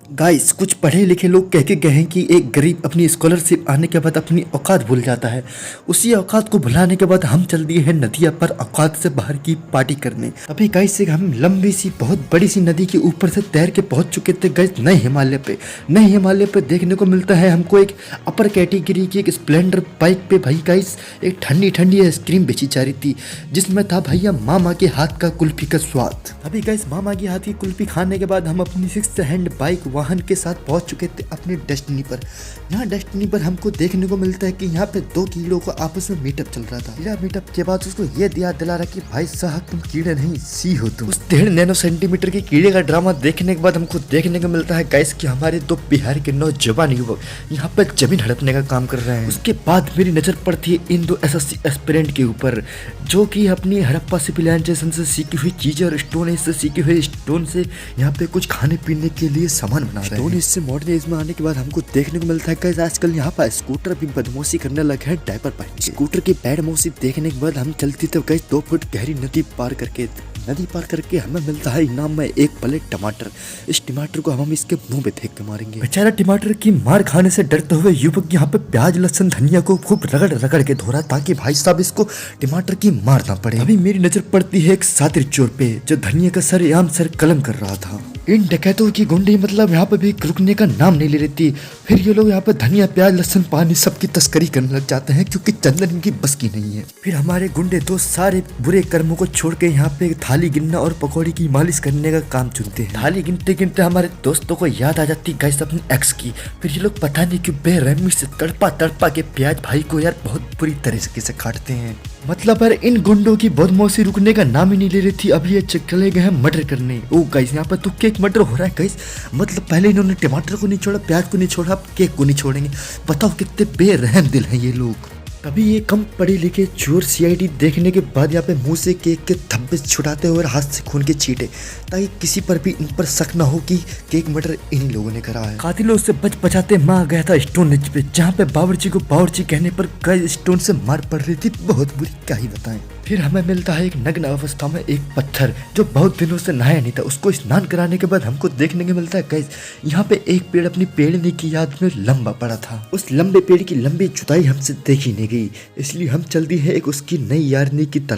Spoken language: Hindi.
गाइस, कुछ पढ़े लिखे लोग कह के गए हैं कि एक गरीब अपनी स्कॉलरशिप आने के बाद अपनी औकात भूल जाता है। उसी औकात को भुलाने के बाद हम चल दिए हैं नदिया पर औकात से बाहर की पार्टी करने। अभी गाइस से हम लंबी सी बहुत बड़ी सी नदी के ऊपर से तैर के पहुंच चुके थे गाइस नए हिमालय पे। नए हिमालय पे देखने को मिलता है हमको एक अपर कैटेगरी की एक स्प्लेंडर बाइक पे भाई गाइस एक ठंडी ठंडी आइसक्रीम बेची जा रही थी, जिसमें था भैया मामा के हाथ का कुल्फी का स्वाद। अभी गाइस मामा के हाथ की कुल्फी खाने के बाद हम अपनी 6th हैंड बाइक वाहन के साथ पहुंच चुके थे अपने डेस्टिनी पर। यहाँ डेस्टिनी पर हमको देखने को मिलता है कि यहाँ पे दो कीड़ों का आपस में मीटअप चल रहा था। कीड़ा मीटअप के बाद उसको ये याद दिला रहा कि भाई साहब तुम कीड़े नहीं सी हो तुम। उस 1.5 नैनो सेंटीमीटर के कीड़े का ड्रामा देखने के बाद हमको देखने को मिलता है गाइस कि हमारे दो बिहार के नौजवान युवक यहाँ पे जमीन हड़पने का काम कर रहे हैं। उसके बाद मेरी नजर पड़ती है इन दो एसएससी एस्पिरेंट के ऊपर, जो कि अपनी हड़प्पा सिविलाइजेशन से सीखी हुई चीजें और स्टोन एज से सीखे हुए स्टोन से यहाँ पे कुछ खाने पीने के लिए सामान बना रहे हैं। स्टोन एज से मॉडर्न एज में आने के बाद हमको देखने को मिलता है गाइस आजकल यहाँ पर स्कूटर भी बदमाशी करने लगे हैं डायपर पहन के। स्कूटर की बदमाशी देखने के बाद हम चलती थे गाइस 2 फुट गहरी नदी पार करके हमें मिलता है इनाम में एक प्लेट टमाटर। इस टमाटर को हम इसके मुंह पे फेंक के मारेंगे। बेचारा टमाटर की मार खाने से डरते हुए युवक यहाँ पे प्याज लहसुन धनिया को खूब रगड़ के धो रहा ताकि भाई साहब इसको टमाटर की मार ना पड़े। अभी मेरी नजर पड़ती है एक सातिर चोर पे जो धनिया का सरेआम सर कलम कर रहा था। इन डकैतों की गुंडी मतलब यहाँ पे भी रुकने का नाम नहीं ले रही थी। फिर ये लोग यहाँ पे धनिया प्याज लहसुन पानी सबकी तस्करी करने लग जाते हैं क्योंकि चंदन इनकी बस की नहीं है। फिर हमारे गुंडे दोस्त सारे बुरे कर्मों को छोड़ के यहाँ पे थाली गिनना और पकौड़ी की मालिश करने का काम चुनते हैं। थाली गिनते गिनते हमारे दोस्तों को याद आ जाती गाइस अपनी एक्स की। फिर ये लोग पता नहीं क्यों बेरहमी से तड़पा के प्याज भाई को यार बहुत बुरी तरीके से काटते हैं। मतलब यार इन गुंडों की बदमाशी रुकने का नाम ही नहीं ले रही थी। अभी ये चले गए हैं मर्डर करने। ओ गाइस यहाँ पर तो केक मर्डर हो रहा है गाइस। मतलब पहले इन्होंने टमाटर को नहीं छोड़ा, प्याज को नहीं छोड़ा, अब केक को नहीं छोड़ेंगे। बताओ कितने बेरहम दिल हैं ये लोग। तभी ये कम पढ़े लिखे चोर सीआईडी देखने के बाद यहाँ पे मुंह से केक के धब्बे छुटाते हुए और हाथ से खून के छींटे ताकि किसी पर भी इन पर शक न हो कि केक मर्डर इन्हीं लोगों ने करा है। कातिलों से बच बचाते मार गया था स्टोन एज पे, जहाँ पे बावर्ची को बावर्ची कहने पर कई स्टोन से मार पड़ रही थी बहुत बुरी, क्या ही बताएं। फिर हमें मिलता है एक नग्न अवस्था में एक पत्थर जो बहुत दिनों से नहाया नहीं था। उसको स्नान कराने के बाद हमको देखने को मिलता है गाइस यहाँ पे एक पेड़ अपनी पेड़ने की याद में लंबा पड़ा था। उस लंबे पेड़ की लंबी जुताई हमसे देखी नहीं गई, इसलिए हम चल दी है एक उसकी नई यारनी की तलाश।